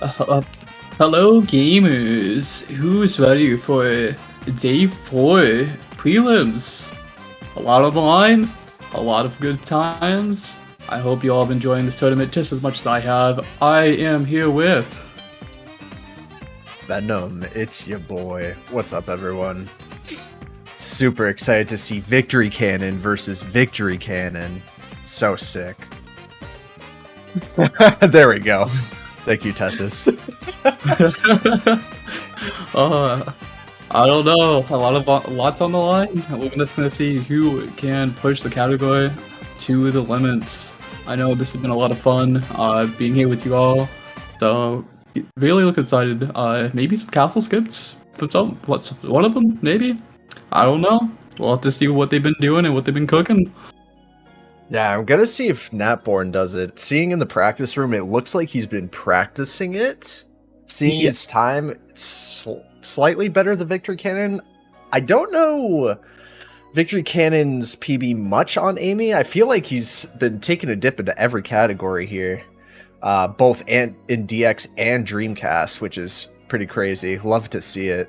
Uh, Hello, gamers. Who's ready for day 4 prelims? A lot on the line, a lot of good times. I hope you all have enjoying this tournament just as much as I have. I am here with Venom, it's your boy. What's up, everyone? Super excited to see Victory Cannon versus Victory Cannon. So sick. There we go. Thank you, Tethys. I don't know. Lots on the line. We're just gonna see who can push the category to the limits. I know this has been a lot of fun. Being here with you all. So really look excited. Maybe some castle skips from one of them? Maybe. I don't know. We'll have to see what they've been doing and what they've been cooking. Yeah, I'm gonna see if Natborn does it. Seeing in the practice room, it looks like he's been practicing it. Seeing his time, it's slightly better than Victory Cannon. I don't know Victory Cannon's PB much on Amy. I feel like he's been taking a dip into every category here, both in DX and Dreamcast, which is pretty crazy. Love to see it.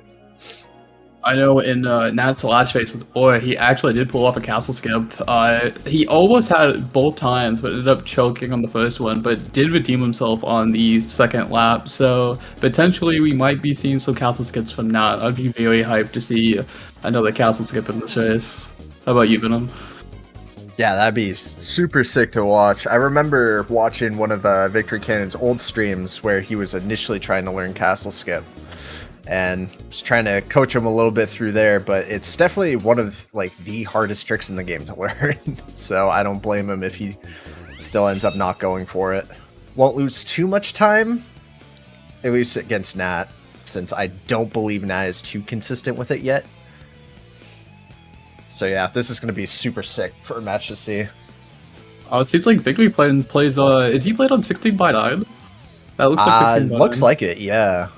I know in Nat's last race with Ora, he actually did pull off a castle skip. He almost had it both times, but ended up choking on the first one, but did redeem himself on the second lap. So potentially we might be seeing some castle skips from Nat. I'd be very hyped to see another castle skip in this race. How about you, Venom? Yeah, that'd be super sick to watch. I remember watching one of Victory Cannon's old streams where he was initially trying to learn castle skip. And just trying to coach him a little bit through there, but it's definitely one of like the hardest tricks in the game to learn. So I don't blame him if he still ends up not going for it. Won't lose too much time, at least against Nat, since I don't believe Nat is too consistent with it yet. So yeah, this is going to be super sick for a match to see. It seems like Victory plays. Is he played on 16:9? That looks like 16:9. Looks like it, yeah.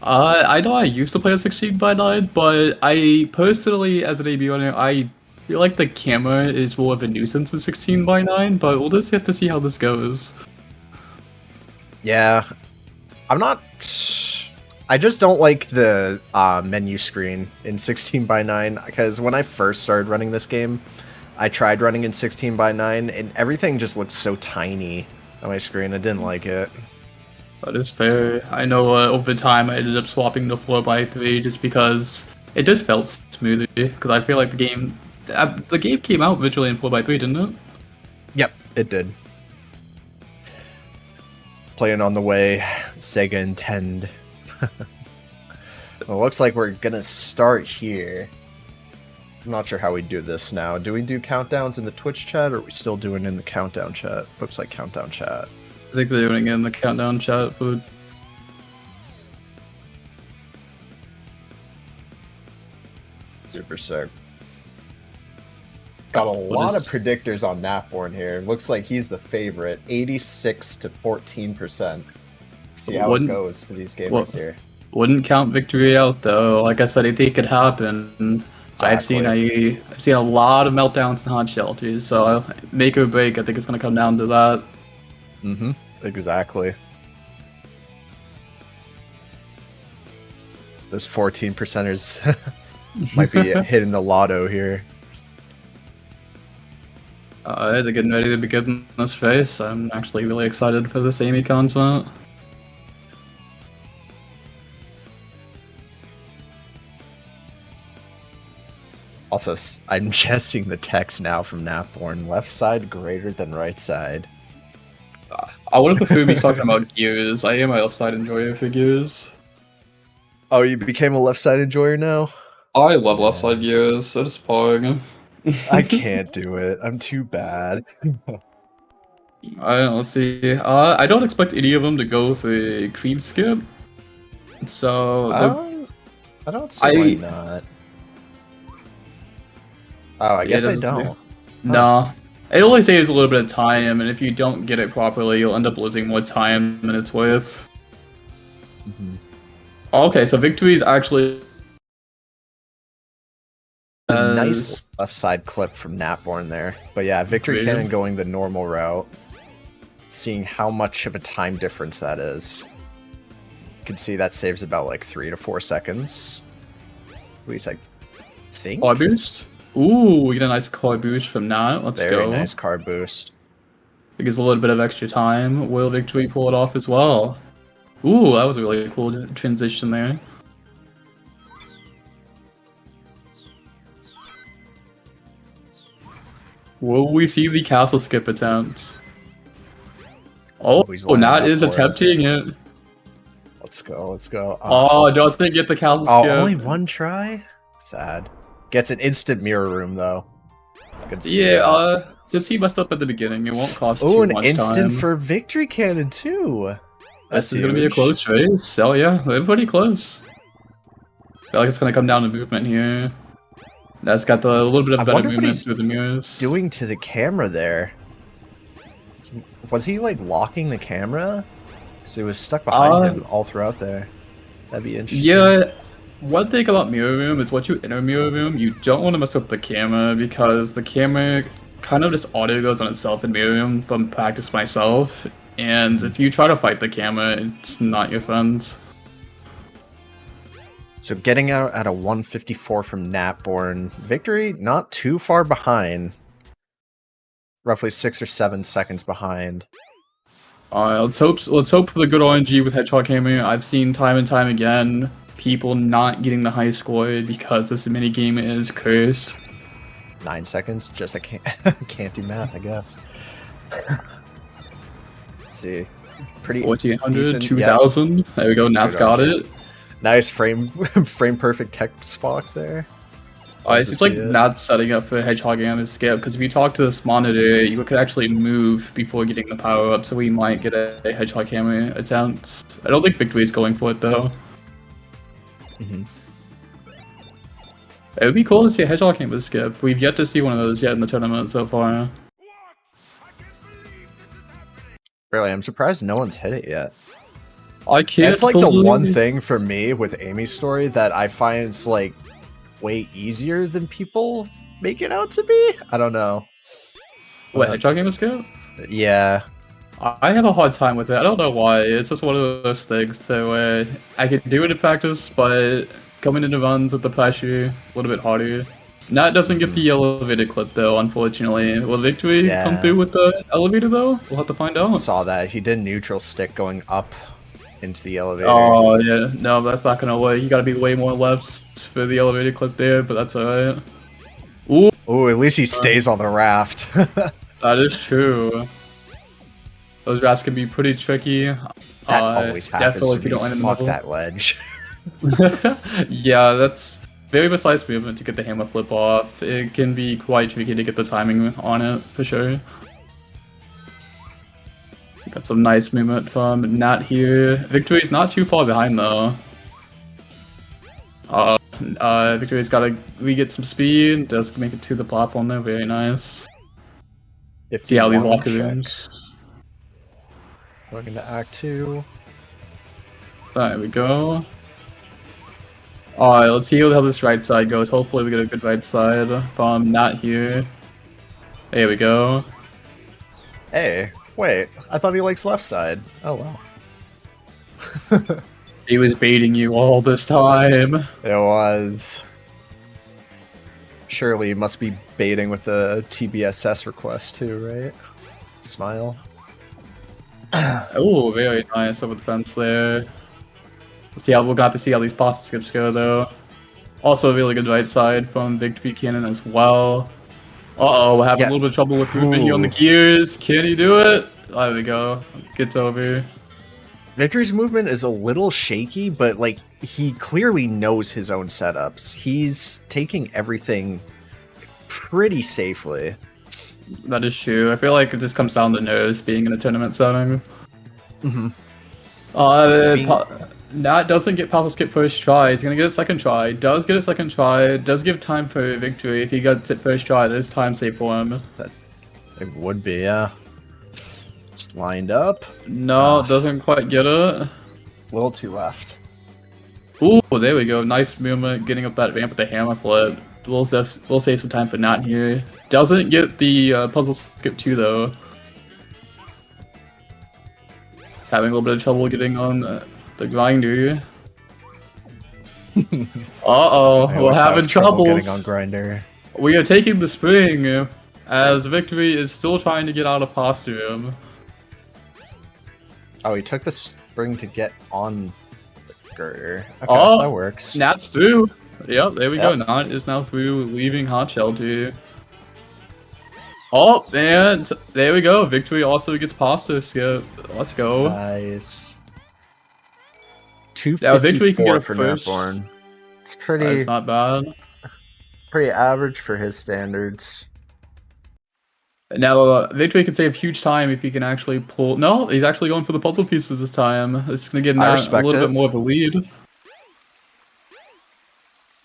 I know I used to play on 16:9, but I personally, as an AB owner, I feel like the camera is more of a nuisance in 16:9, but we'll just have to see how this goes. Yeah, I just don't like the menu screen in 16:9, because when I first started running this game, I tried running in 16:9, and everything just looked so tiny on my screen. I didn't like it. That is fair. I know over time I ended up swapping to 4:3 just because it just felt smoother. Because I feel like the game came out visually in 4:3, didn't it? Yep, it did. Playing on the way, Sega intend. Well, it looks like we're gonna start here. I'm not sure how we do this now. Do we do countdowns in the Twitch chat, or are we still doing it in the countdown chat? Looks like countdown chat. I think they're doing it in the countdown chat for. Super sick. Got a lot of predictors on Natborn here. Looks like he's the favorite, 86 to 14%. See how it goes for these gamers here. Wouldn't count Victory out though. Like I said, I think it could happen. Exactly. I've seen a lot of meltdowns in hot shelters, so make or break. I think it's gonna come down to that. Mm-hmm. Exactly. Those 14%ers might be hitting the lotto here. They're getting ready to begin this race. I'm actually really excited for this Amy content. Also, I'm guessing the text now from Natborn. Left side greater than right side. I would have preferred me talking about gears. I am a left side enjoyer for gears. Oh, you became a left side enjoyer now? I love left side gears. So disappointing. I can't do it. I'm too bad. Let's see. I don't expect any of them to go for a creep skip. So I don't see why not. Oh, I guess I don't. No. It only saves a little bit of time, and if you don't get it properly, you'll end up losing more time than it's worth. Mm-hmm. Okay, so Victory is actually a nice left side clip from Natborn there. But yeah, Victory Cannon going the normal route. Seeing how much of a time difference that is. You can see that saves about like 3 to 4 seconds. At least I think. Car boost. Ooh, we get a nice car boost from that. Let's Very go. nice car boost. It gives a little bit of extra time. Will Victory pull it off as well? Ooh, that was a really cool transition there. Will we see the castle skip attempt? Oh, he's lining Nat up is for it. attempting it. Let's go, let's go. Oh, doesn't get the castle Oh, skip. only one try? Sad. Gets an instant mirror room, though. I can see Yeah, that. since he messed up at the beginning, it won't cost Oh, too an much instant time. for Victory Cannon, too. That's This is gonna be a close race. Oh yeah, they're pretty close. I feel like it's gonna come down to movement here. That's got the little bit of I better wonder what movement he's through the mirrors. doing to the camera there. Was he like locking the camera? Because it was stuck behind him all throughout there. That'd be interesting. Yeah, one thing about mirror room is once you enter mirror room, you don't want to mess up the camera because the camera kind of just auto goes on itself in mirror room from practice myself. And if you try to fight the camera, it's not your friend. So getting out at a 154 from Natborn. Victory not too far behind. Roughly 6 or 7 seconds behind. Let's hope for the good RNG with Hedgehog Hammer. I've seen time and time again people not getting the high score because this mini game is cursed. 9 seconds? Just I can't do math, I guess. Let's see. Pretty 1400, decent. 2000. Yep. There we go. Nat's got it. Nice frame perfect text box there. It seems like Nat's setting up for Hedgehog Hammer skip because if you talk to this monitor, you could actually move before getting the power up, so we might get a Hedgehog Hammer attempt. I don't think Victory's going for it though. It would be cool to see a Hedgehog Hammer skip. We've yet to see one of those yet in the tournament so far. Really, I'm surprised no one's hit it yet. I can't. It's like the one thing for me with Amy's story that I find is like way easier than people make it out to be. I don't know. What, Hedgehog Hammer skip? Yeah. I have a hard time with it. I don't know why. It's just one of those things. So I could do it in practice, but coming into runs with the pressure, a little bit harder. Nat doesn't get the elevator clip though, unfortunately. Will Victory come through with the elevator though? We'll have to find out. Saw that. He did neutral stick going up into the elevator. Oh yeah, no, that's not gonna work. You gotta be way more left for the elevator clip there, but that's alright. Ooh. Ooh, at least he stays on the raft. That is true. Those rafts can be pretty tricky. That always happens. Definitely if you don't land in the middle. that ledge. Yeah, that's very precise movement to get the hammer flip off. It can be quite tricky to get the timing on it, for sure. Got some nice movement from Nat here. Victory's not too far behind though. Victory's gotta re-get some speed. Does make it to the platform though, very nice. See how these locker rooms. Going into Act 2. There we go. Alright, let's see how this right side goes. Hopefully we get a good right side from Nat here. There we go. Hey, wait. I thought he likes left side. Oh, wow. He was baiting you all this time. It was. Surely he must be baiting with the TBSS request too, right? Smile. Oh, very nice over the fence there. Let's see how we'll got to see how these pasta skips go though. Also a really good right side from Victory Cannon as well. Uh-oh, we're having a little bit of trouble with movement here on the gears. Can he do it? There we go. Gets over. Victory's movement is a little shaky, but like he clearly knows his own setups. He's taking everything pretty safely. That is true. I feel like it just comes down to nose being in a tournament setting. Nat doesn't get pasta skip first try. He's gonna get a second try. Does get a second try. Does give time for Victory. If he gets it first try, there's time saved for him. It would be, yeah. Just lined up. No, doesn't quite get it. A little too left. Ooh, there we go. Nice movement, getting up that ramp with the hammer flip. We'll save some time for Nat here. Doesn't get the puzzle skip 2 though. Having a little bit of trouble getting on the The grinder. Uh-oh, I we're always having have trouble troubles. getting on grinder. We are taking the spring, as Victory is still trying to get out of posture. Oh, he took the spring to get on the girder. Okay, Oh, that works. Nat's through. Yep, there we go. Yep. Nat is now through, leaving Hot Shelter. Oh, and there we go. Victory also gets pasta skip. Let's go. Nice. Now Victory can get 254 a for first. Natborn. It's That's not bad. pretty average for his standards. Now Victory can save huge time if he can actually pull. No, he's actually going for the puzzle pieces this time. It's gonna give I Nat a respect little it. bit more of a lead.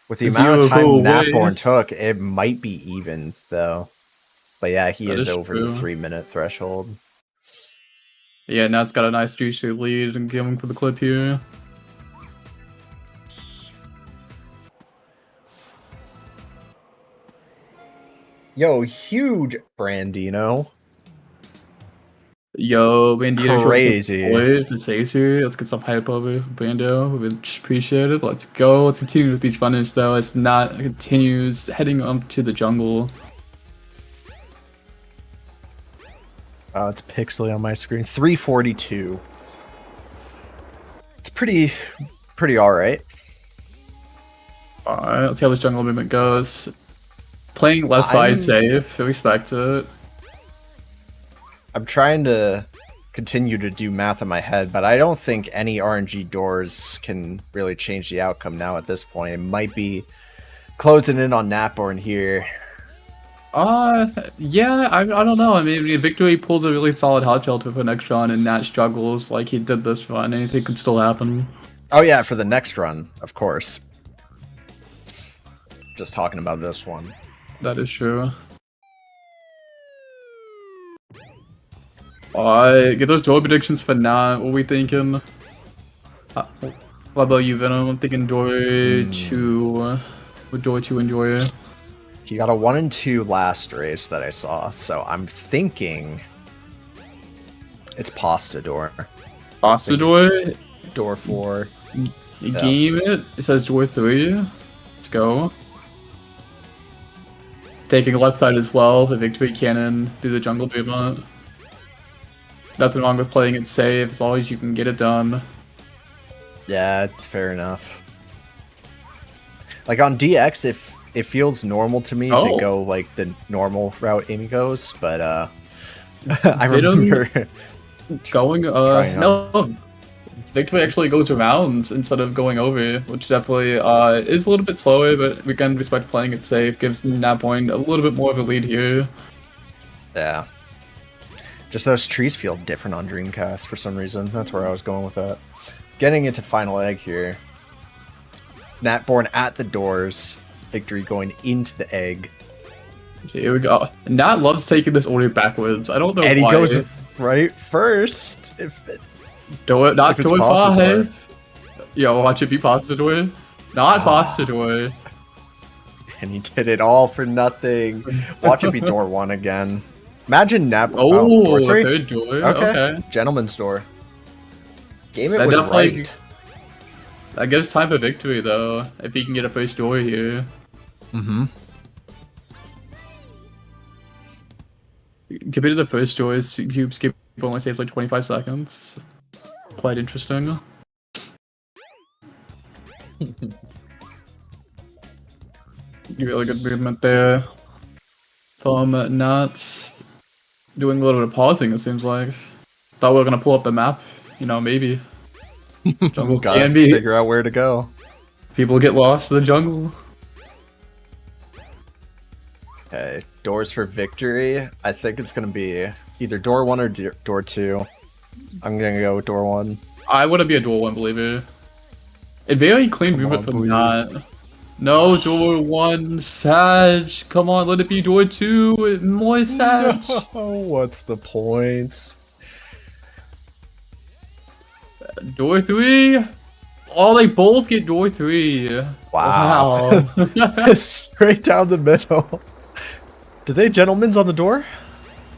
With the Zero amount of time go away. Natborn took, it might be even though. But yeah, he That is is over true. the 3-minute threshold. Yeah, Nat's got a nice juicy lead and going for the clip here. Yo, huge Brandino. Yo, Bandito Crazy. if it saves here, let's get some hype over Brando. We appreciate it. Let's go. Let's continue with these runners though. It's not continues heading up to the jungle. Oh, it's pixely on my screen. 342. It's pretty alright. Alright, let's see how this jungle movement goes. Playing left side safe, respect it. I'm trying to continue to do math in my head, but I don't think any RNG doors can really change the outcome now at this point. It might be closing in on Natborn here. Yeah, I don't know. I mean, Victory pulls a really solid hot shelter for next run, and Nat struggles like he did this run. Anything could still happen. Oh yeah, for the next run, of course. Just talking about this one. That is true. Alright, get those door predictions for Nat. What are we thinking? What about you, Venom? I'm thinking door 2. With door 2 and door. He got a 1 and 2 last race that I saw, so I'm thinking it's Pasta Door. Pasta door? Door 4. Game it. It says door 3. Let's go. Taking left side as well. The Victory Cannon through the jungle movement. Nothing wrong with playing it safe as long as you can get it done. Yeah, it's fair enough. Like on DX, it feels normal to me to go like the normal route Amy goes, but I remember going no, Victory actually goes around instead of going over, which definitely is a little bit slower, but we can respect playing it safe. Gives Natborn a little bit more of a lead here. Yeah. Just those trees feel different on Dreamcast for some reason. That's where I was going with that. Getting into final egg here. Natborn at the doors. Victory going into the egg. Here we go. Nat loves taking this order backwards. I don't know why. And he goes right first. Do it, not if it's do it possible. Yo, watch it be pasta door. Not pasta door. And he did it all for nothing. Watch it be door 1 again. Imagine Nap. Oh, door 3? third door. Okay. Gentleman's door. Game it That was definitely, right. I guess time for Victory though, if he can get a first door here. Mm-hmm. Compared to the first doors, Cube Skip only saves like 25 seconds. Quite interesting. Really good movement there. From Nat. Doing a little bit of pausing, it seems like. Thought we were gonna pull up the map, you know, maybe. Jungle Gotta can be. figure out where to go. People get lost in the jungle. Okay, doors for Victory. I think it's gonna be either door 1 or door 2. I'm gonna go with door 1. I wouldn't be a door 1 believer. A very clean movement from Nat. No, door 1, Sag. Come on, let it be door 2. More Sag. No, what's the point? Door 3. Oh, they both get door 3. Wow. Straight down the middle. Did they gentlemen's on the door?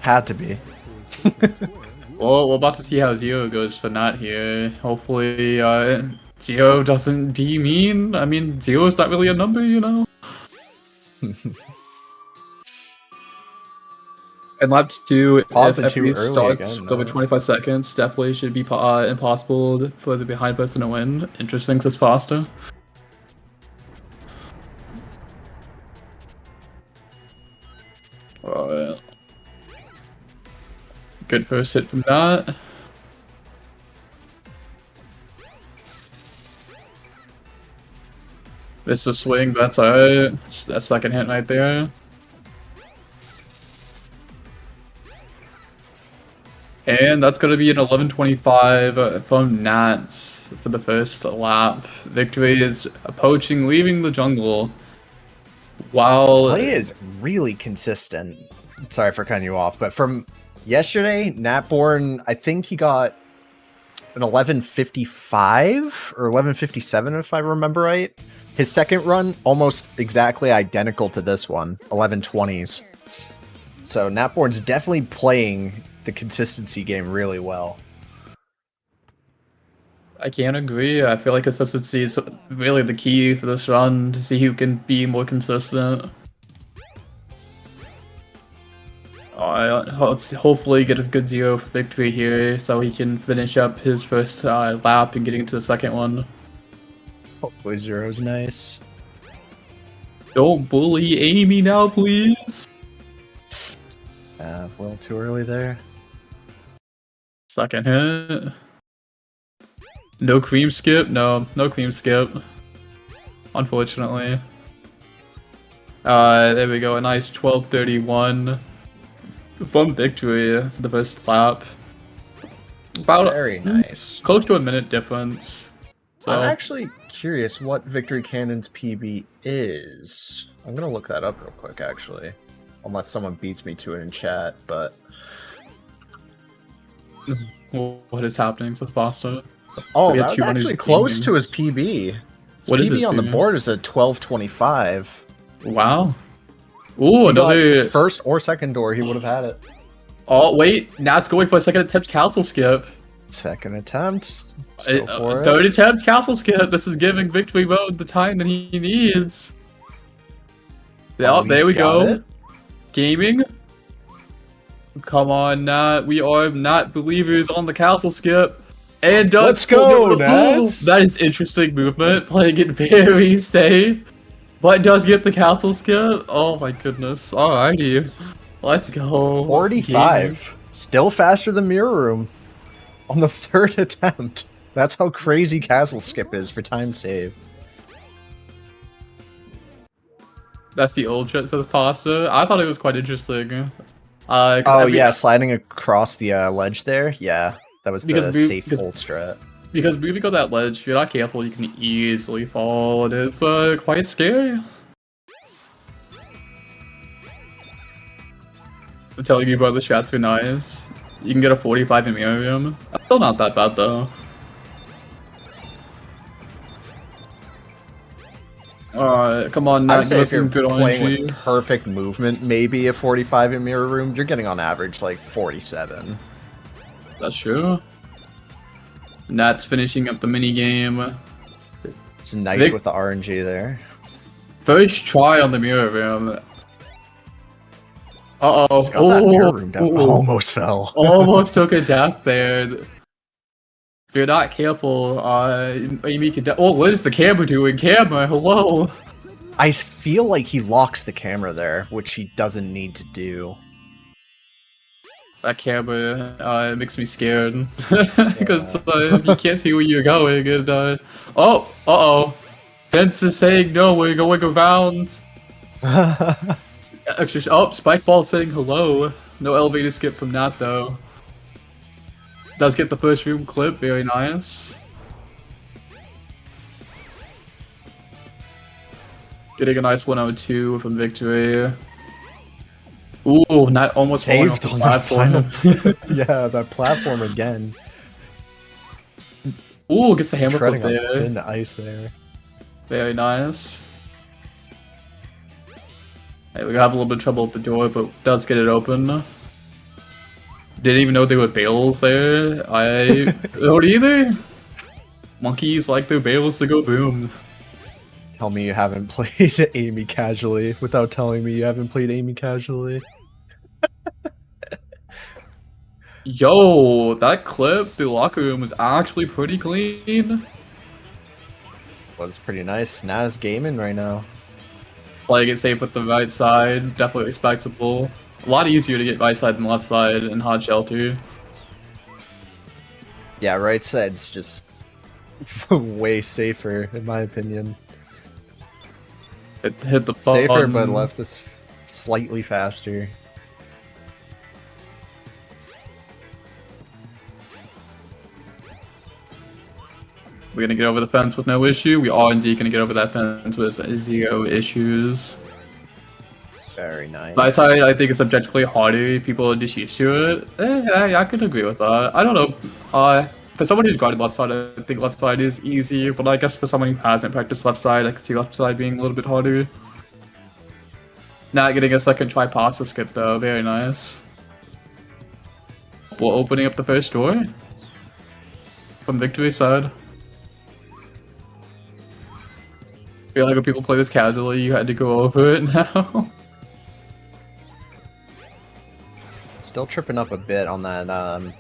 Had to be. Well, we're about to see how Zero goes for not here. Hopefully, Zero doesn't be mean. I mean, Zero's not really a number, you know? And lap 2, Paused if it too every early starts again, over though. 25 seconds, definitely should be impossible for the behind person to win. Interesting, says Pasta. Alright. Good first hit from that. Missed a swing, that's alright. That second hit right there. And that's going to be an 11:25 from Nats for the first lap. Victory is approaching, leaving the jungle. This While play is really consistent. Sorry for cutting you off, but from yesterday, Natborn, I think he got an 11:55 or 11:57, if I remember right. His second run, almost exactly identical to this one, 11:20s. So Natborn's definitely playing the consistency game really well. I can't agree. I feel like consistency is really the key for this run to see who can be more consistent. Let's hopefully get a good Zero victory here so he can finish up his first lap and getting into the second one. Hopefully Zero's nice. Don't bully Amy now, please. A little too early there. Second hit. No cream skip? No cream skip. Unfortunately. There we go. A nice 12:31 from victory for the first lap. About Very nice. close to a minute difference. So I'm actually curious what Victory Cannon's PB is. I'm gonna look that up real quick, actually. Unless someone beats me to it in chat, but... what is happening? Says Boston. Oh, We got that was 200 actually close gaming. to his PB. His What is PB his on the PB? board is a 12:25. Wow. Ooh, He got another. first or second door, he would have had it. Oh wait, now it's going for a second attempt castle skip. Second attempt. Let's go for it. Third attempt castle skip. This is giving Victory Road the time that he needs. Oh, There he's we got go. it. Gaming. Come on, Nat. We are not believers on the castle skip. And does Let's go, Ooh, Nats. that is interesting movement. Playing it very safe. But does get the castle skip. Oh my goodness. Alrighty. Let's go. 45. Still faster than Mirror Room. On the third attempt. That's how crazy Castle Skip is for time save. That's the old shit says pasta. I thought it was quite interesting. Oh yeah, sliding across the ledge there. Yeah, that was the safe old strat. Because moving on that ledge, if you're not careful, you can easily fall, and it's quite scary. I'm telling you, bro, the strats are nice. You can get a 45 in Miriam. Still not that bad though. Come on, I now would say give if us you're some good playing RNG. with perfect movement, maybe a 45 in Mirror Room, you're getting on average like 47. That's true. Nat's finishing up the mini game. It's nice with the RNG there. First try on the mirror room. It's got that mirror room down. Almost fell. Almost took a death there. If you're not careful, Amy can. Oh, what is the camera doing? Camera, hello. I feel like he locks the camera there, which he doesn't need to do. That camera makes me scared because you can't see where you're going. And oh, fence is saying no. We're going around. Actually, oh, Spike Ball saying hello. No elevator skip from Nat though. Does get the first room clip, very nice. Getting a nice 102 from Victory. Ooh, not almost saved on on the that platform. final. Yeah, that platform again. Ooh, gets the hammer treading flip on there. thin ice there. Very nice. Hey, we have a little bit of trouble with the door, but does get it open. Didn't even know they were bales there. I don't either. Monkeys like their bales to go boom. Tell me you haven't played Amy casually without telling me you haven't played Amy casually. Yo, that clip, the locker room was actually pretty clean. Was pretty nice. Naz gaming right now. Playing it safe with the right side, definitely respectable. A lot easier to get right side than left side in hot shelter. Yeah, right side's just way safer in my opinion. It hit the Safer, button. but left is slightly faster. We're gonna get over the fence with no issue. We are indeed gonna get over that fence with 0 issues. Very nice. Right side, I think it's objectively harder. People are just used to it. I could agree with that. I don't know. For someone who's guarded left side, I think left side is easy. But I guess for someone who hasn't practiced left side, I could see left side being a little bit harder. Not getting a second try pasta skip though. Very nice. We're opening up the first door from victory side. I feel like when people play this casually, you had to go over it now. Still tripping up a bit on that,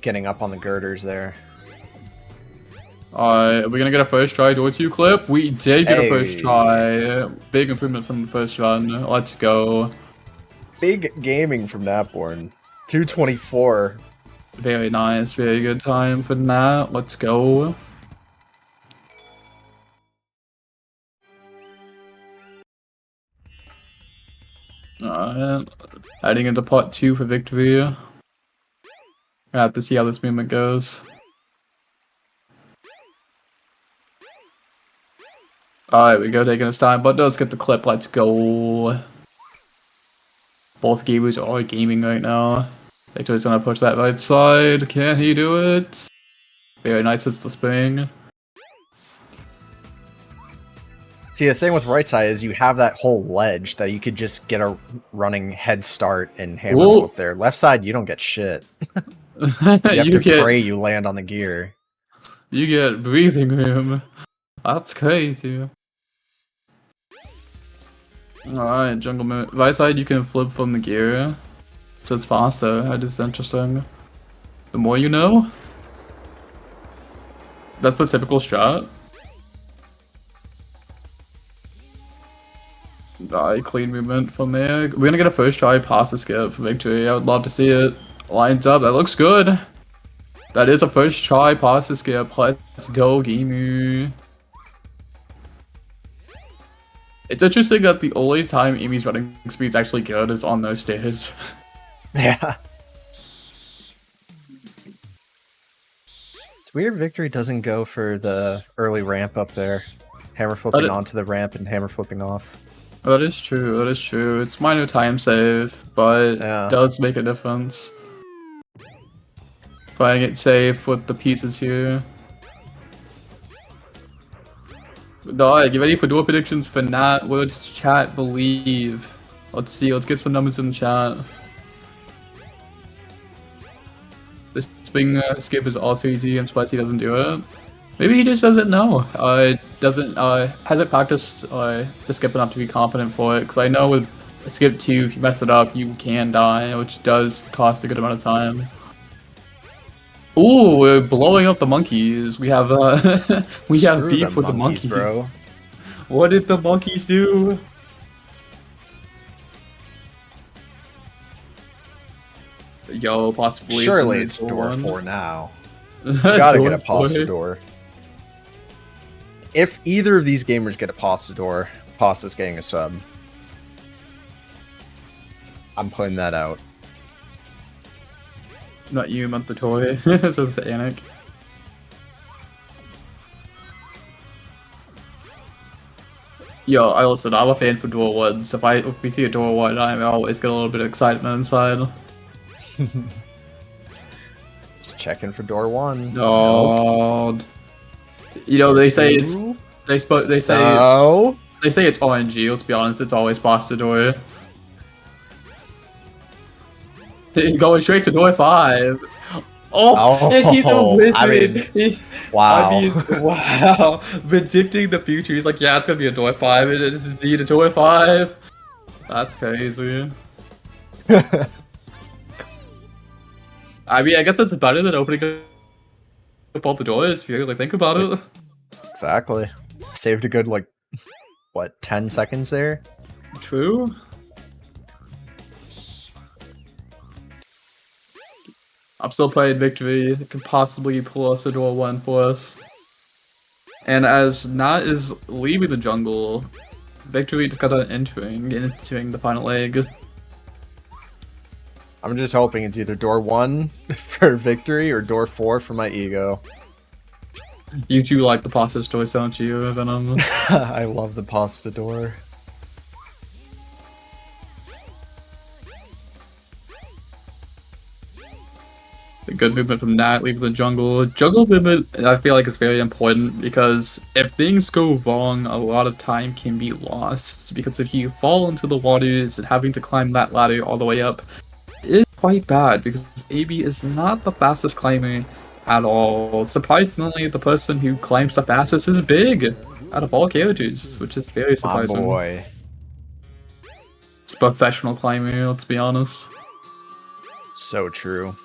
getting up on the girders there. Alright, we're gonna get a first try door 2 clip. We did get a first Hey. try. Big improvement from the first run. Let's go. Big gaming from Napborn. 224. Very nice. Very good time for that. Let's go. Alright. Heading into part 2 for victory. I have to see how this movement goes. Alright, we go taking his time, but let's get the clip. Let's go. Both gamers are gaming right now. Victor's gonna push that right side. Can he do it? Very nice. It's the spring. See, the thing with right side is you have that whole ledge that you could just get a running head start and hammer Ooh. flip there. Left side, you don't get shit. you You have to get pray you land on the gear. you get breathing room. That's crazy. Alright, jungle move. Right side, you can flip from the gear. So it's faster. That is interesting. The more you know. That's the typical strat. Alright, clean movement from there. We're gonna get a first try past the skip for victory. I would love to see it. Lines up. That looks good. That is a first try past the skip. Let's go, Gimu. It's interesting that the only time Amy's running speed's actually good is on those stairs. Yeah. It's weird victory doesn't go for the early ramp up there. Hammer flipping onto the ramp and hammer flipping off. That is true, that is true. It's minor time save, but Yeah. does make a difference. Playing it safe with the pieces here. Alright, get ready for door predictions for Nat. What does chat believe? Let's see, let's get some numbers in the chat. This spring skip is also easy. I'm surprised he doesn't do it. Maybe he just doesn't know. Hasn't practiced the skip enough to be confident for it. Because I know with a skip 2, if you mess it up, you can die, which does cost a good amount of time. Ooh, we're blowing up the monkeys. We have we have Screw beef them with the monkeys. bro. What did the monkeys do? Yo, possibly. Surely it's door 4 now. You gotta get a pasta door. If either of these gamers get a pasta door, Pasta's getting a sub. I'm putting that out. Not you, meant the toy. Says Anik. Yo, listen, I'm a fan for door 1s. If we see a door 1, I always get a little bit of excitement inside. Just checking for door 1. Oh, you know they say it's they say it's RNG. Let's be honest, it's always pasta door. Going straight to door 5. Oh, and he's a Oh, I wizard. mean, wow. Wow. Predicting the future. He's like, yeah, it's gonna be a door 5. It is indeed a door 5. That's crazy. I mean, I guess it's better than opening up all the doors if you really think about it. Exactly. Saved a good, like, what, 10 seconds there? True. I'm still playing Victory. It could possibly pull us a door 1 for us. And as Nat is leaving the jungle, Victory just got an entering the final leg. I'm just hoping it's either door 1 for victory or door 4 for my ego. You do like the pasta choice, don't you, Venom? I love the pasta door. A good movement from Nat, leaving the jungle. Jungle movement, I feel like, is very important because if things go wrong, a lot of time can be lost. Because if you fall into the waters and having to climb that ladder all the way up is quite bad because AB is not the fastest climber at all. Surprisingly, the person who climbs the fastest is Big out of all characters, which is very surprising. My boy. It's a professional climber, let's be honest. So true.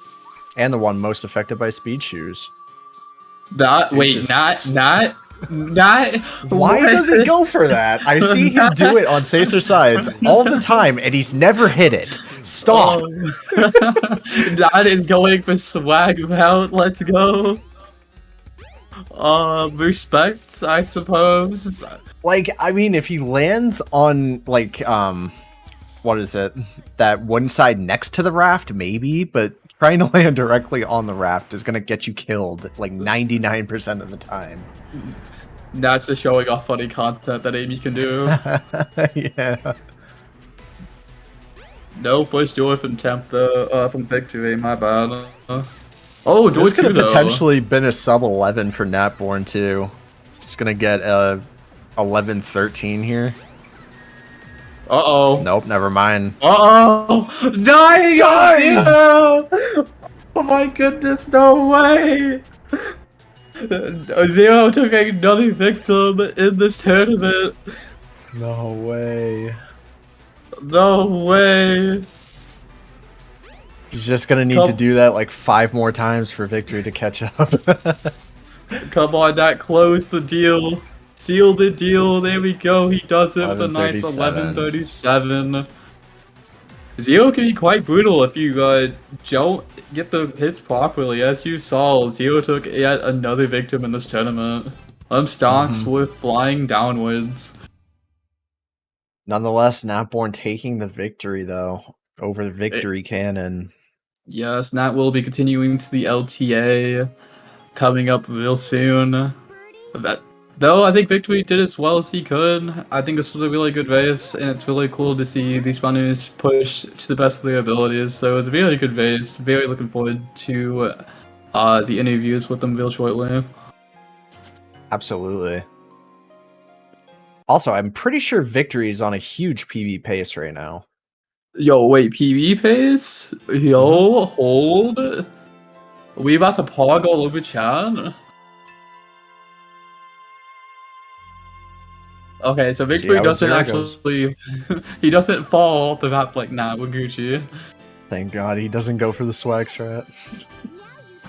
And the one most affected by speed shoes. That wait, not. Why does it go for that? I see him do it on Sacer sides all the time, and he's never hit it. Stop. That is going for swag route. Let's go. Respect, I suppose. Like, I mean, if he lands on like what is it? That one side next to the raft, maybe, but trying to land directly on the raft is gonna get you killed like 99% of the time. That's just showing off funny content that Amy can do. Yeah. No first door from from Victory, my bad. Oh, door This could 2 have though. potentially been a sub 11 for Natborn too. It's gonna get a 11-13 here. Uh-oh. Nope, never mind. Uh-oh! Dying Dies! Zero! Oh my goodness, no way! Zero took another victim in this tournament. No way. No way. He's just gonna need to do that like 5 more times for victory to catch up. Come on, that closed the deal. Seal the deal. There we go. He does it with a nice 11:37. Zero can be quite brutal if you don't get the hits properly. As you saw, Zero took yet another victim in this tournament. Stocks were flying downwards. Nonetheless, Natborn taking the victory though over the victory cannon. Yes, Nat will be continuing to the LTA coming up real soon. Though I think Victory did as well as he could. I think this was a really good race, and it's really cool to see these runners push to the best of their abilities. So it was a really good race. Very looking forward to the interviews with them real shortly. Absolutely. Also, I'm pretty sure Victory is on a huge PB pace right now. Yo, wait, PB pace? Yo, hold. Are we about to pog all over chat? Okay, so Victory doesn't actually... he doesn't fall off the map like Gucci. Thank God he doesn't go for the swag strat.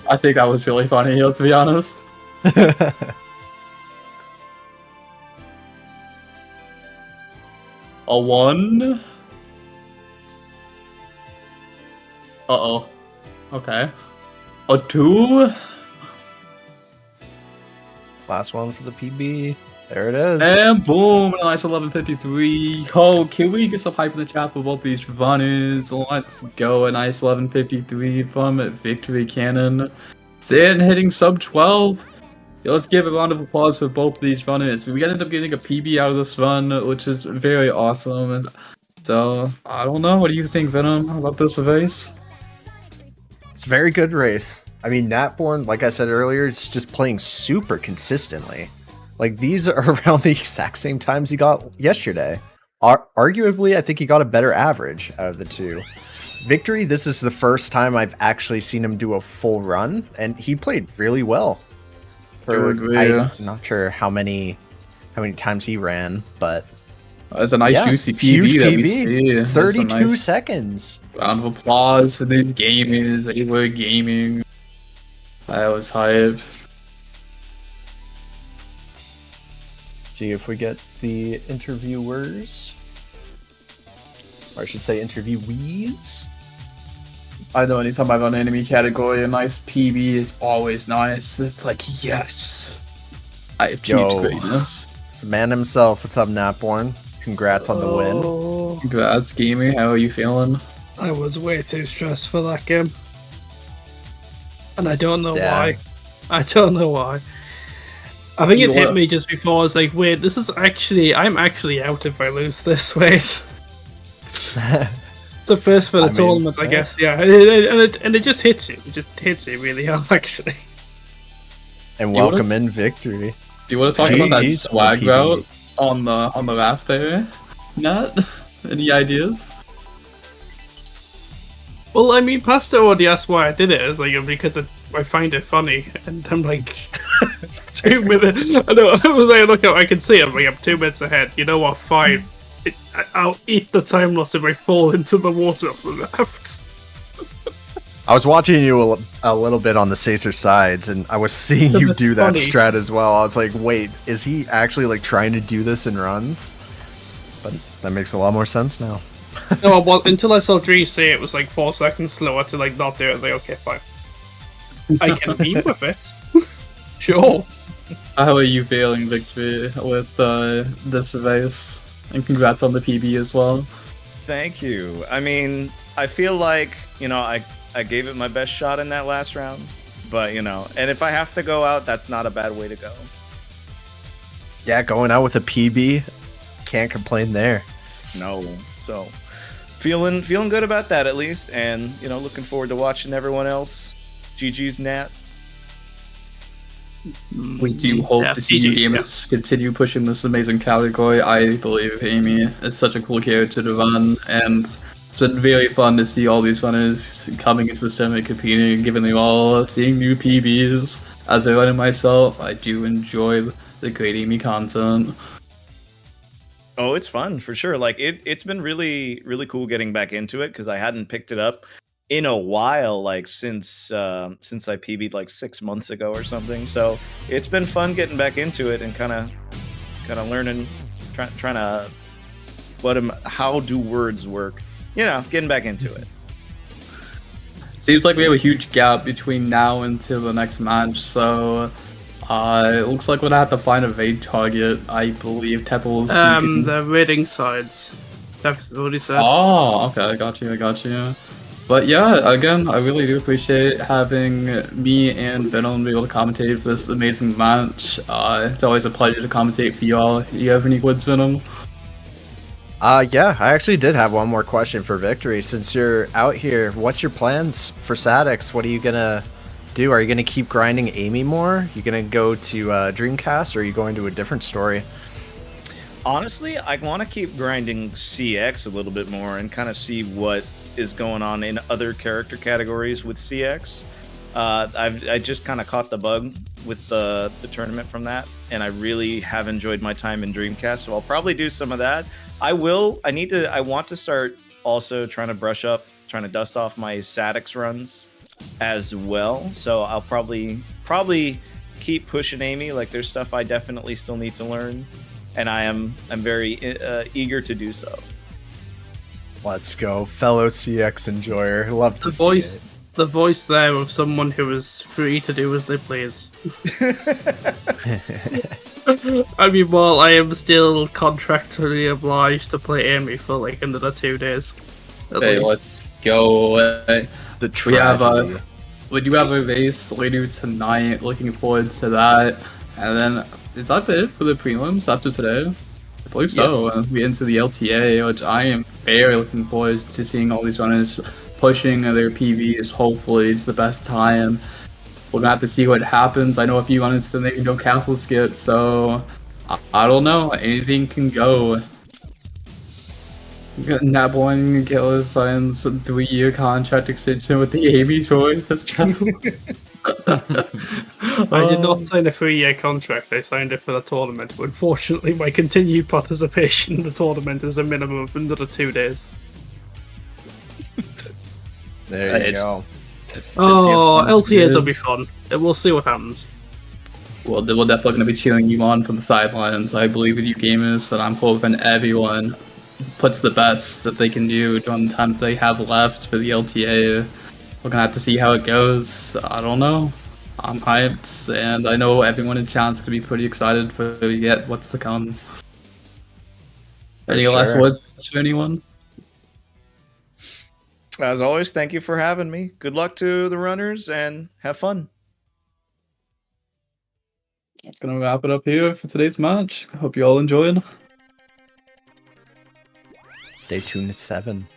I think that was really funny, let's be honest. A 1? Uh-oh. Okay. A 2? Last one for the PB. There it is. And boom, a nice 11:53. Oh, can we get some hype in the chat for both these runners? Let's go, a nice 11:53 from Victory Cannon. Sin hitting sub 12. Yeah, let's give a round of applause for both these runners. We ended up getting a PB out of this run, which is very awesome. So, I don't know, what do you think, Venom, about this race? It's a very good race. I mean, Natborn, like I said earlier, is just playing super consistently. Like, these are around the exact same times he got yesterday. Arguably, I think he got a better average out of the two. Victory, this is the first time I've actually seen him do a full run, and he played really well. I'm not sure how many times he ran, but it's a nice juicy PB huge that PB. we see. 32 seconds. Round of applause for the gamers. They were gaming. That was hype. See if we get the interviewers. Or I should say interviewees. I know anytime I run an enemy category, a nice PB is always nice. It's like, yes, I achieved greatness. It's the man himself. What's up, Natborn? Congrats on the win. Congrats, gamer. How are you feeling? I was way too stressed for that game. And I don't know why. I don't know why. I think it hit me just before. I was like, wait, this is actually... I'm actually out if I lose this, wait. It's the first for the tournament, I guess, yeah. And it just hits you. It just hits you really hard, actually. And welcome in victory. Do you want to talk about that swag route on the raft there, Nat? Any ideas? Well, I mean, Pasta already asked why I did it. It's like, because I find it funny. And I'm like, 2 minutes. I know, I was like, look, I can see it. I'm like, I'm 2 minutes ahead. You know what? Fine. I'll eat the time loss if I fall into the water off the raft. I was watching you a little bit on the Sacer sides, and I was seeing you do that strat as well. I was like, wait, is he actually like trying to do this in runs? But that makes a lot more sense now. No, well, until I saw Dree say it was like 4 seconds slower to like not do it, like, okay, fine. I can beam with it. Sure. How are you feeling, Victory, with this race? And congrats on the PB as well. Thank you. I mean, I feel like, you know, I gave it my best shot in that last round. But, you know, and if I have to go out, that's not a bad way to go. Yeah, going out with a PB, can't complain there. No. So, feeling good about that at least. And, you know, looking forward to watching everyone else. GG's, Nat. We do hope to see you gamers continue pushing this amazing category. I believe Amy is such a cool character to run, and it's been very fun to see all these runners coming into this tournament, competing, giving them all, seeing new PBs. As a runner myself, I do enjoy the great Amy content. Oh, it's fun for sure. Like it's been really, really cool getting back into it because I hadn't picked it up in a while, like since I PB'd like 6 months ago or something. So it's been fun getting back into it and kind of learning, trying to how do words work, you know, getting back into it. Seems like we have a huge gap between now until the next match, so it looks like we're gonna have to find a vague target. I believe Tethel is the rating sides. That's what he said. Oh, okay, I got you. But yeah, again, I really do appreciate having me and Venom be able to commentate for this amazing match. It's always a pleasure to commentate for y'all. Do you have any words, Venom? Yeah, I actually did have one more question for Victory. Since you're out here, what's your plans for Sadix? What are you gonna do? Are you gonna keep grinding Amy more? You gonna go to Dreamcast, or are you going to a different story? Honestly, I want to keep grinding CX a little bit more and kind of see what is going on in other character categories with CX. I just kind of caught the bug with the tournament from that, and I really have enjoyed my time in Dreamcast, so I'll probably do some of that. I want to start also trying to brush up, trying to dust off my Sadix runs as well, so I'll probably keep pushing Amy. Like, there's stuff I definitely still need to learn, and I'm very eager to do so. Let's go, fellow CX enjoyer. Love to see it. The voice there of someone who is free to do as they please. I mean, well, I am still contractually obliged to play Amy for like another 2 days. Hey, let's go. We do have a race later tonight. Looking forward to that. And then, is that it for the prelims after today? I believe so. Yes. We into the LTA, which I am very looking forward to seeing all these runners pushing their PVs, hopefully to the best time. We're gonna have to see what happens. I know a few runners said they can go castle skip, so I don't know. Anything can go. Naboing Gila signs a 3-year contract extension with the AB toys. I did not sign a 3-year contract. I signed it for the tournament. But unfortunately, my continued participation in the tournament is a minimum of another 2 days. There you go. Oh, LTAs will be fun. We'll see what happens. Well, we're definitely going to be cheering you on from the sidelines. I believe in you gamers, and I'm hoping everyone puts the best that they can do during the time they have left for the LTA. We're gonna have to see how it goes. I don't know. I'm hyped, and I know everyone in chat's gonna be pretty excited for yet what's to come. Any last words for anyone? As always, thank you for having me. Good luck to the runners, and have fun. That's gonna wrap it up here for today's match. Hope you all enjoyed. Stay tuned at 7.